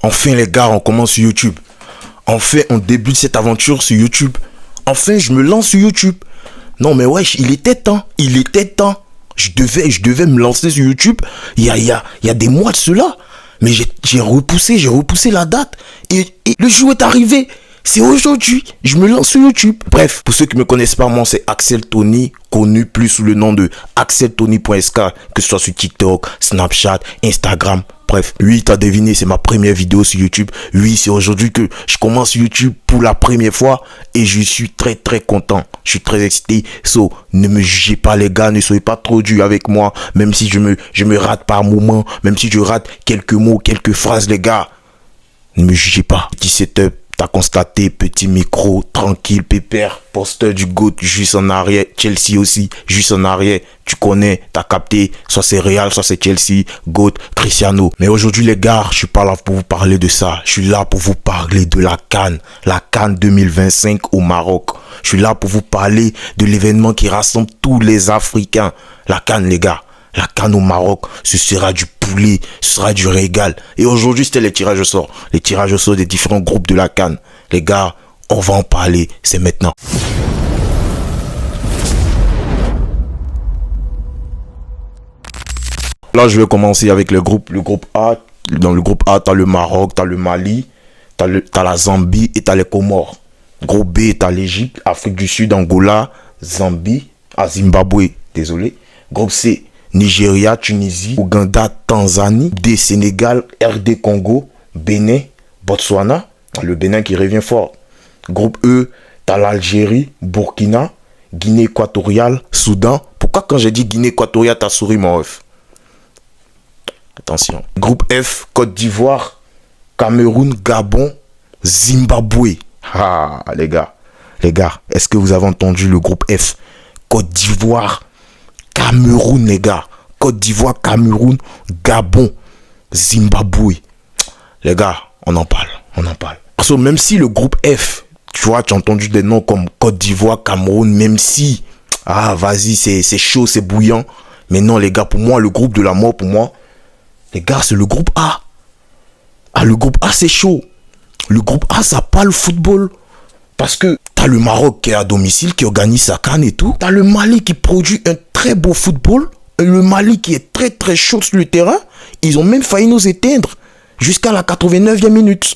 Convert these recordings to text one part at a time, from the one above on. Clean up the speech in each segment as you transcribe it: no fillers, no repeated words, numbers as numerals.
Enfin les gars, on commence sur YouTube. Enfin, on débute cette aventure sur YouTube. Enfin, je me lance sur YouTube. Non mais wesh, il était temps. Je devais me lancer sur YouTube il y a des mois de cela. Mais j'ai repoussé la date. Et le jour est arrivé. C'est aujourd'hui. Je me lance sur YouTube. Bref, pour ceux qui me connaissent pas, moi c'est Axel Tony, connu plus sous le nom de axeltony.sk, que ce soit sur TikTok, Snapchat, Instagram. Bref, oui, t'as deviné, c'est ma première vidéo sur YouTube. Oui, c'est aujourd'hui que je commence YouTube pour la première fois et je suis très très content. Je suis très excité. So, ne me jugez pas les gars, ne soyez pas trop durs avec moi, même si je me rate par moment, même si je rate quelques mots, quelques phrases les gars. Ne me jugez pas. Petit setup. T'as constaté, petit micro, tranquille, pépère, poster du GOAT, juste en arrière, Chelsea aussi, juste en arrière, tu connais, t'as capté, soit c'est Real, soit c'est Chelsea, GOAT, Cristiano. Mais aujourd'hui les gars, je suis pas là pour vous parler de ça, je suis là pour vous parler de la CAN 2025 au Maroc. Je suis là pour vous parler de l'événement qui rassemble tous les Africains, la CAN les gars. La CAN au Maroc, ce sera du poulet, ce sera du régal. Et aujourd'hui, c'était les tirages au sort. Les tirages au sort des différents groupes de la CAN. Les gars, on va en parler, c'est maintenant. Là, je vais commencer avec le groupe A. Dans le groupe A, t'as le Maroc, t'as le Mali, t'as la Zambie et t'as les Comores. Groupe B, t'as l'Égypte, Afrique du Sud, Angola, Zambie, Zimbabwe, désolé. Groupe C, Nigeria, Tunisie, Ouganda, Tanzanie, D, Sénégal, RD Congo, Bénin, Botswana, le Bénin qui revient fort. Groupe E, t'as l'Algérie, Burkina, Guinée équatoriale, Soudan. Pourquoi quand j'ai dit Guinée équatoriale, t'as souri mon ref? Attention. Groupe F, Côte d'Ivoire, Cameroun, Gabon, Zimbabwe. Ah les gars, est-ce que vous avez entendu le groupe F? Côte d'Ivoire, Cameroun les gars, Côte d'Ivoire, Cameroun, Gabon, Zimbabwe. Les gars, on en parle. Parce que même si le groupe F, tu vois, tu as entendu des noms comme Côte d'Ivoire, Cameroun, même si, vas-y, c'est chaud, c'est bouillant. Mais non les gars, pour moi, le groupe de la mort, pour moi, les gars, c'est le groupe A. Ah, le groupe A, c'est chaud. Le groupe A, ça parle football. Parce que t'as le Maroc qui est à domicile, qui organise sa CAN et tout. T'as le Mali qui produit un très beau football. Le Mali qui est très très chaud sur le terrain. Ils ont même failli nous éteindre jusqu'à la 89e minute.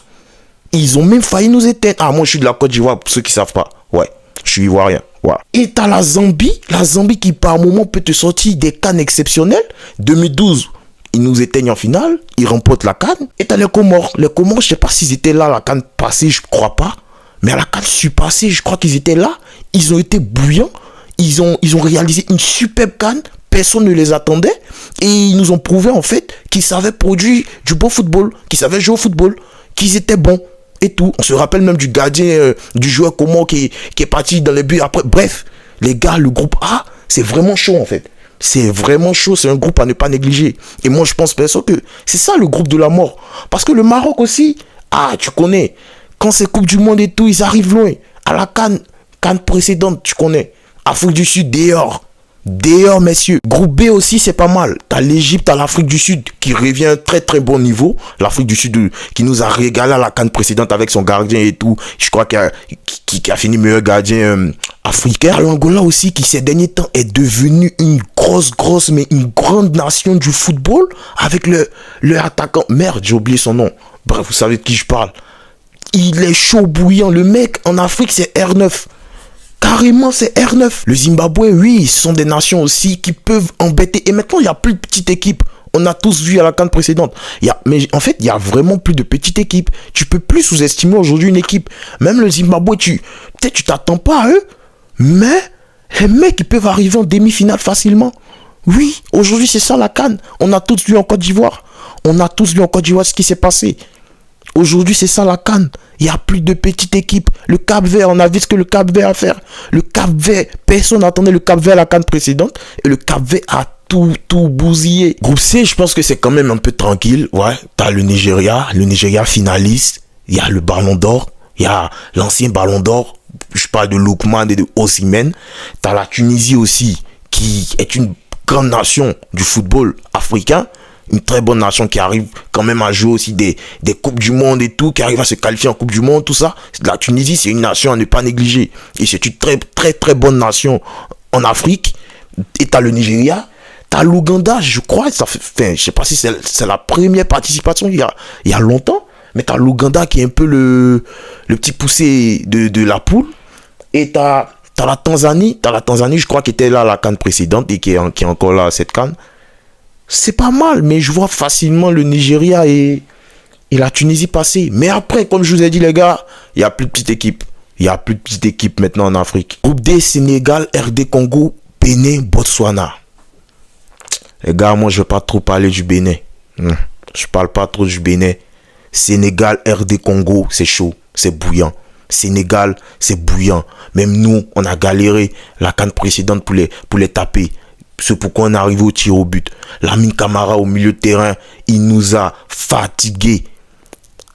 Ils ont même failli nous éteindre. Ah, moi je suis de la Côte d'Ivoire pour ceux qui savent pas. Ouais, je suis ivoirien. Voilà. Et t'as la Zambie qui par moment peut te sortir des CAN exceptionnelles. 2012, ils nous éteignent en finale. Ils remportent la CAN. Et t'as les Comores. Les Comores, je sais pas s'ils étaient là la CAN passée, je crois pas. Mais à la CAN passée, je crois qu'ils étaient là. Ils ont été bouillants. Ils ont réalisé une superbe CAN. Personne ne les attendait. Et ils nous ont prouvé en fait qu'ils savaient produire du beau football. Qu'ils savaient jouer au football. Qu'ils étaient bons. Et tout. On se rappelle même du gardien, du joueur Comore qui est parti dans les buts après. Bref, les gars, le groupe A, c'est vraiment chaud en fait. C'est vraiment chaud. C'est un groupe à ne pas négliger. Et moi, je pense perso que c'est ça le groupe de la mort. Parce que le Maroc aussi, tu connais. Quand c'est Coupe du Monde et tout, ils arrivent loin. À la CAN précédente, tu connais. Afrique du Sud, dehors, messieurs. Groupe B aussi, c'est pas mal. T'as l'Égypte, t'as l'Afrique du Sud qui revient à un très très bon niveau. L'Afrique du Sud qui nous a régalé à la CAN précédente avec son gardien et tout. Je crois qu'il a fini meilleur gardien africain. L'Angola aussi qui ces derniers temps est devenu une grosse, mais une grande nation du football avec le attaquant. Merde, j'ai oublié son nom. Bref, vous savez de qui je parle. Il est chaud bouillant. Le mec en Afrique, c'est R9. Carrément, c'est R9. Le Zimbabwe, oui, ce sont des nations aussi qui peuvent embêter. Et maintenant, il n'y a plus de petites équipes. On a tous vu à la CAN précédente. Mais en fait, il n'y a vraiment plus de petites équipes. Tu peux plus sous-estimer aujourd'hui une équipe. Même le Zimbabwe, peut-être tu t'attends pas à eux. Mais les mecs, ils peuvent arriver en demi-finale facilement. Oui, aujourd'hui, c'est ça la CAN. On a tous vu en Côte d'Ivoire. Ce qui s'est passé. Aujourd'hui, c'est ça la CAN. Il n'y a plus de petites équipes. Le Cap-Vert, on a vu ce que le Cap-Vert a fait. Le Cap-Vert, personne n'attendait le Cap-Vert à la CAN précédente. Et le Cap-Vert a tout bousillé. Groupe C, je pense que c'est quand même un peu tranquille. Ouais, t'as le Nigeria finaliste. Il y a le Ballon d'Or. Il y a l'ancien Ballon d'Or. Je parle de Lookman et de Osimhen. T'as la Tunisie aussi, qui est une grande nation du football africain. Une très bonne nation qui arrive quand même à jouer aussi des Coupes du Monde et tout, qui arrive à se qualifier en Coupe du Monde, tout ça. La Tunisie, c'est une nation à ne pas négliger. Et c'est une très, très, très bonne nation en Afrique. Et t'as le Nigeria, t'as l'Ouganda, je crois, ça fait, enfin, je sais pas si c'est la première participation il y a longtemps, mais t'as l'Ouganda qui est un peu le petit poussé de la poule. Et t'as la Tanzanie, je crois, qui était là à la CAN précédente et qui est encore là à cette CAN. C'est pas mal, mais je vois facilement le Nigeria et la Tunisie passer. Mais après, comme je vous ai dit, les gars, il n'y a plus de petite équipe. Il n'y a plus de petite équipe maintenant en Afrique. Groupe D, Sénégal, RD Congo, Bénin, Botswana. Les gars, moi, je ne vais pas trop parler du Bénin. Je parle pas trop du Bénin. Sénégal, RD Congo, c'est chaud, c'est bouillant. Sénégal, c'est bouillant. Même nous, on a galéré la CAN précédente pour les taper. C'est pourquoi on est arrivé au tir au but. Lamine Camara au milieu de terrain, il nous a fatigués.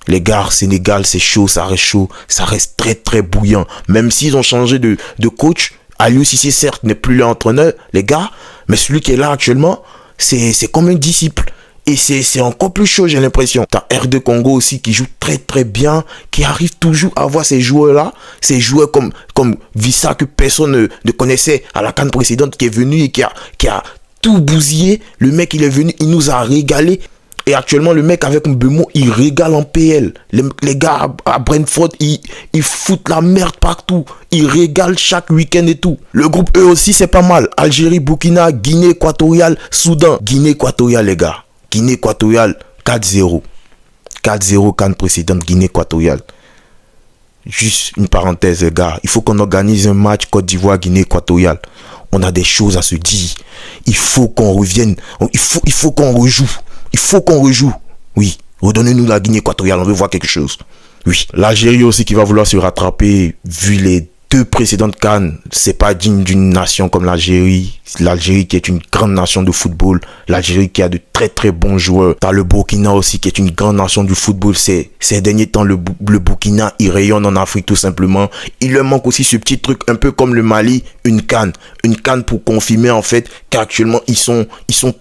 Les gars, Sénégal, c'est chaud, ça reste très très bouillant. Même s'ils ont changé de coach, Aliou Cissé certes n'est plus l'entraîneur, les gars, mais celui qui est là actuellement, c'est comme un disciple. Et c'est encore plus chaud, j'ai l'impression. T'as R2 Congo aussi qui joue très très bien, qui arrive toujours à voir ces joueurs-là, ces joueurs comme Vissa que personne ne connaissait à la CAN précédente, qui est venu et qui a tout bousillé. Le mec, il est venu, il nous a régalé. Et actuellement, le mec avec Mbeumo, il régale en PL. Les gars à Brentford, ils foutent la merde partout. Ils régalent chaque week-end et tout. Le groupe E aussi, c'est pas mal. Algérie, Burkina, Guinée équatoriale, Soudan. Guinée équatoriale, les gars. Guinée équatoriale, 4-0. 4-0, CAN précédente, Guinée équatoriale. Juste une parenthèse, les gars. Il faut qu'on organise un match Côte d'Ivoire, Guinée équatoriale. On a des choses à se dire. Il faut qu'on revienne. Il faut qu'on rejoue. Il faut qu'on rejoue. Oui, redonnez-nous la Guinée équatoriale, on veut voir quelque chose. Oui, l'Algérie aussi qui va vouloir se rattraper, vu les 2 précédentes CAN, c'est pas digne d'une nation comme l'Algérie. L'Algérie qui est une grande nation de football. L'Algérie qui a de très très bons joueurs. T'as le Burkina aussi qui est une grande nation du football. Ces derniers temps, le Burkina, il rayonne en Afrique tout simplement. Il leur manque aussi ce petit truc, un peu comme le Mali, une CAN. Une CAN pour confirmer en fait qu'actuellement ils sont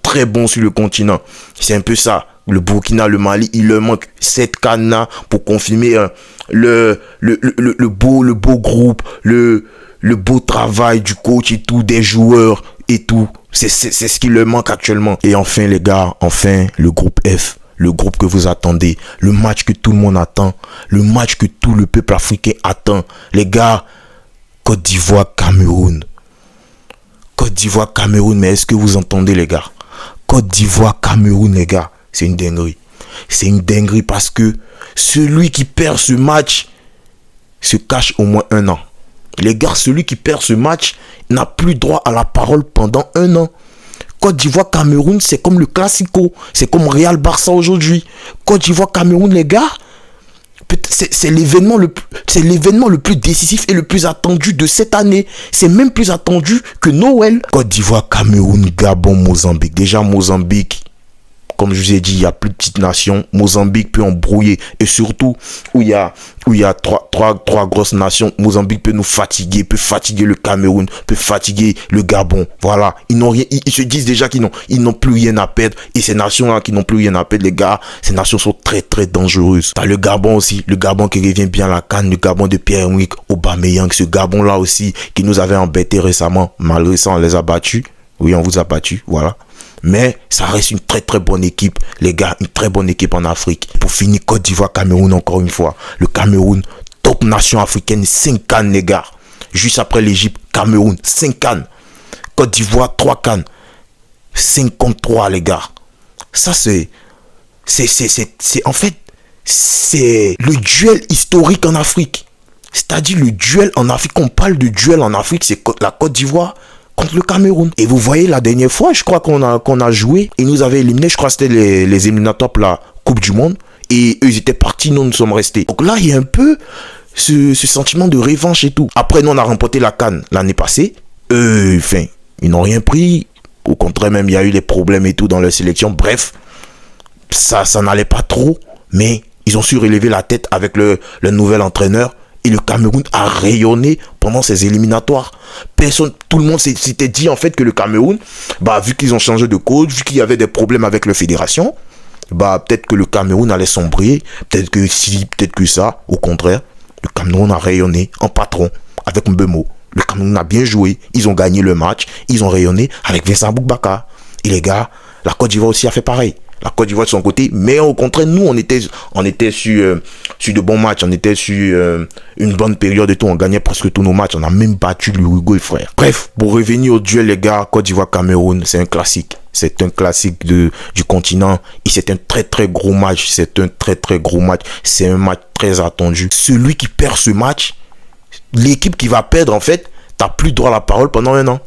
très bons sur le continent. C'est un peu ça. Le Burkina, le Mali, il leur manque cette CAN-là pour confirmer le beau groupe, le beau travail du coach et tout, des joueurs et tout. C'est ce qui leur manque actuellement. Et enfin, les gars, le groupe F. Le groupe que vous attendez. Le match que tout le monde attend. Le match que tout le peuple africain attend. Les gars, Côte d'Ivoire, Cameroun. Côte d'Ivoire, Cameroun. Mais est-ce que vous entendez, les gars? Côte d'Ivoire, Cameroun, les gars. C'est une dinguerie. C'est une dinguerie parce que celui qui perd ce match se cache au moins 1 an. Les gars, celui qui perd ce match n'a plus droit à la parole pendant 1 an. Côte d'Ivoire, Cameroun, c'est comme le Classico. C'est comme Real Barça aujourd'hui. Côte d'Ivoire, Cameroun, les gars, c'est l'événement le plus décisif et le plus attendu de cette année. C'est même plus attendu que Noël. Côte d'Ivoire, Cameroun, Gabon, Mozambique. Déjà, Mozambique, comme je vous ai dit, il y a plus de petites nations. Mozambique peut embrouiller. Et surtout, où il y a trois grosses nations, Mozambique peut nous fatiguer, peut fatiguer le Cameroun, peut fatiguer le Gabon. Voilà. Ils n'ont rien, ils se disent déjà qu'ils n'ont plus rien à perdre. Et ces nations-là qui n'ont plus rien à perdre, les gars, ces nations sont très, très dangereuses. T'as le Gabon aussi. Le Gabon qui revient bien à la CAN. Le Gabon de Pierre-Emerick Aubameyang. Ce Gabon-là aussi, qui nous avait embêtés récemment. Malgré ça, on les a battus. Oui, on vous a battus. Voilà. Mais ça reste une très très bonne équipe, les gars, une très bonne équipe en Afrique. Pour finir, Côte d'Ivoire, Cameroun encore une fois. Le Cameroun, top nation africaine, 5 CAN, les gars. Juste après l'Égypte, Cameroun, 5 CAN. Côte d'Ivoire, 3 CAN. 5 contre 3, les gars. Ça, en fait, c'est le duel historique en Afrique. C'est-à-dire le duel en Afrique. On parle de duel en Afrique, c'est la Côte d'Ivoire contre le Cameroun. Et vous voyez, la dernière fois, je crois qu'on a joué, ils nous avaient éliminés, je crois que c'était les éliminatoires pour la Coupe du Monde, et eux, ils étaient partis, nous sommes restés. Donc là, il y a un peu ce sentiment de revanche et tout. Après, nous, on a remporté la CAN l'année passée. Enfin, ils n'ont rien pris. Au contraire, même, il y a eu des problèmes et tout dans leur sélection. Bref, ça n'allait pas trop, mais ils ont su relever la tête avec le nouvel entraîneur. Et le Cameroun a rayonné pendant ces éliminatoires. Tout le monde s'était dit en fait que le Cameroun, vu qu'ils ont changé de coach, vu qu'il y avait des problèmes avec la fédération, peut-être que le Cameroun allait sombrer, peut-être que si, peut-être que ça. Au contraire, le Cameroun a rayonné en patron avec Mbeumo. Le Cameroun a bien joué, ils ont gagné le match, ils ont rayonné avec Vincent Aboubakar. Et les gars, la Côte d'Ivoire aussi a fait pareil. La Côte d'Ivoire de son côté, mais au contraire, nous, on était sur de bons matchs, on était sur une bonne période et tout, on gagnait presque tous nos matchs, on a même battu l'Uruguay, frère. Bref, pour revenir au duel, les gars, Côte d'Ivoire-Cameroun, c'est un classique. C'est un classique du continent et c'est un très très gros match. C'est un très très gros match. C'est un match très attendu. Celui qui perd ce match, l'équipe qui va perdre, en fait, t'as plus droit à la parole pendant un an.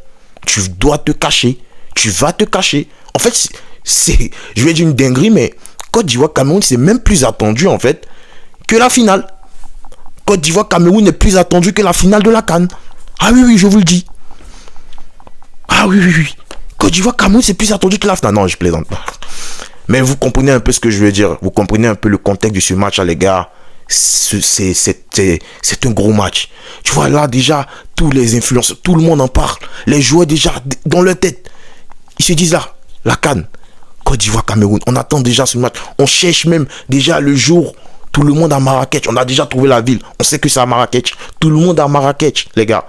Tu dois te cacher. Tu vas te cacher. En fait, je vais dire une dinguerie, mais Côte d'Ivoire-Cameroun, c'est même plus attendu, en fait, que la finale. Côte d'Ivoire-Cameroun est plus attendu que la finale de la CAN. Ah oui, je vous le dis. Ah oui. Côte d'Ivoire-Cameroun, c'est plus attendu que la finale. Non, je plaisante pas. Mais vous comprenez un peu ce que je veux dire. Vous comprenez un peu le contexte de ce match, les gars. C'est un gros match. Tu vois, là, déjà, tous les influenceurs, tout le monde en parle. Les joueurs, déjà, dans leur tête, ils se disent là, la CAN, Côte d'Ivoire-Cameroun, on attend déjà ce match. On cherche même déjà le jour, tout le monde à Marrakech. On a déjà trouvé la ville. On sait que c'est à Marrakech. Tout le monde à Marrakech, les gars.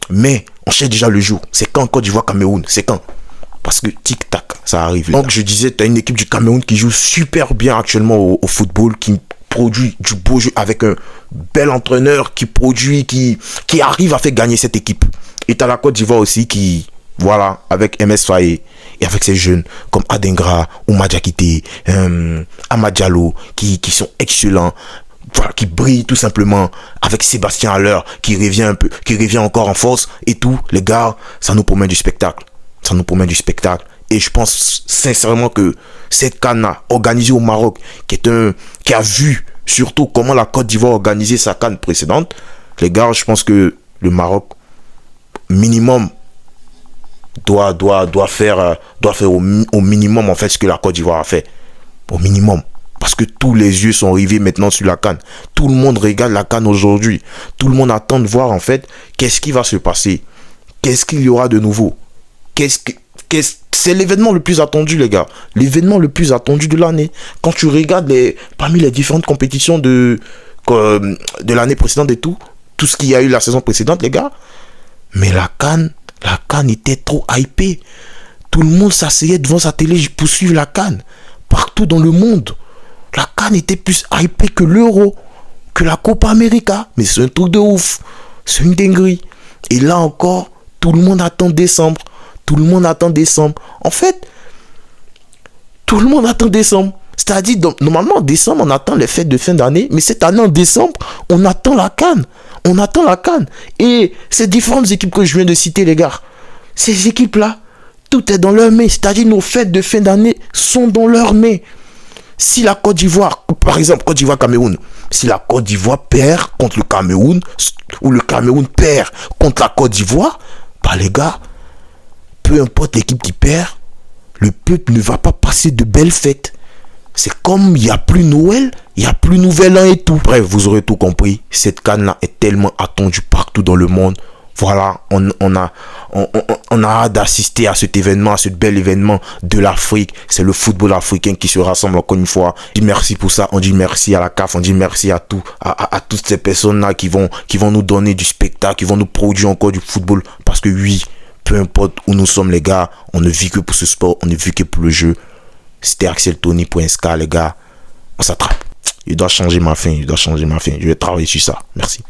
Mais on cherche déjà le jour. C'est quand Côte d'Ivoire-Cameroun? C'est quand? Parce que tic-tac, ça arrive. Donc je disais, tu as une équipe du Cameroun qui joue super bien actuellement au football, qui produit du beau jeu avec un bel entraîneur, qui arrive à faire gagner cette équipe. Et tu as la Côte d'Ivoire aussi qui, voilà, avec MS Faye et avec ces jeunes comme Adengra, Oumar Diakité, Amad Diallo, qui sont excellents. Voilà, qui brille tout simplement, avec Sébastien Haller qui revient encore en force et tout. Les gars, ça nous promet du spectacle. Et je pense sincèrement que cette CAN organisée au Maroc, qui a vu surtout comment la Côte d'Ivoire organisait sa CAN précédente, les gars, je pense que le Maroc minimum doit faire au minimum en fait ce que la Côte d'Ivoire a fait. Au minimum. Parce que tous les yeux sont rivés maintenant sur la CAN. Tout le monde regarde la CAN aujourd'hui. Tout le monde attend de voir en fait qu'est-ce qui va se passer. Qu'est-ce qu'il y aura de nouveau. C'est l'événement le plus attendu, les gars. L'événement le plus attendu de l'année. Quand tu regardes parmi les différentes compétitions de l'année précédente et tout ce qu'il y a eu la saison précédente, les gars. Mais la CAN était trop hypée. Tout le monde s'asseyait devant sa télé pour suivre la CAN. Partout dans le monde. La CAN était plus hypée que l'Euro, que la Copa América. Mais c'est un truc de ouf. C'est une dinguerie. Et là encore, tout le monde attend décembre. En fait, tout le monde attend décembre. C'est-à-dire, normalement, en décembre, on attend les fêtes de fin d'année. Mais cette année, en décembre, on attend la CAN. Et ces différentes équipes que je viens de citer, les gars, ces équipes-là, tout est dans leur main. C'est-à-dire, nos fêtes de fin d'année sont dans leur main. Si la Côte d'Ivoire, par exemple, Côte d'Ivoire-Cameroun, si la Côte d'Ivoire perd contre le Cameroun, ou le Cameroun perd contre la Côte d'Ivoire, les gars, peu importe l'équipe qui perd, le peuple ne va pas passer de belles fêtes. C'est comme il n'y a plus Noël, il n'y a plus Nouvel An et tout. Bref, vous aurez tout compris. Cette CAN-là est tellement attendue partout dans le monde. Voilà, on a hâte d'assister à cet événement, à ce bel événement de l'Afrique. C'est le football africain qui se rassemble encore une fois. On dit merci pour ça, on dit merci à la CAF, on dit merci à toutes ces personnes-là qui vont nous donner du spectacle, qui vont nous produire encore du football. Parce que oui, peu importe où nous sommes, les gars, on ne vit que pour ce sport, on ne vit que pour le jeu. C'était AxelTony.sk, les gars. On s'attrape. Je dois changer ma fin. Je vais travailler sur ça. Merci.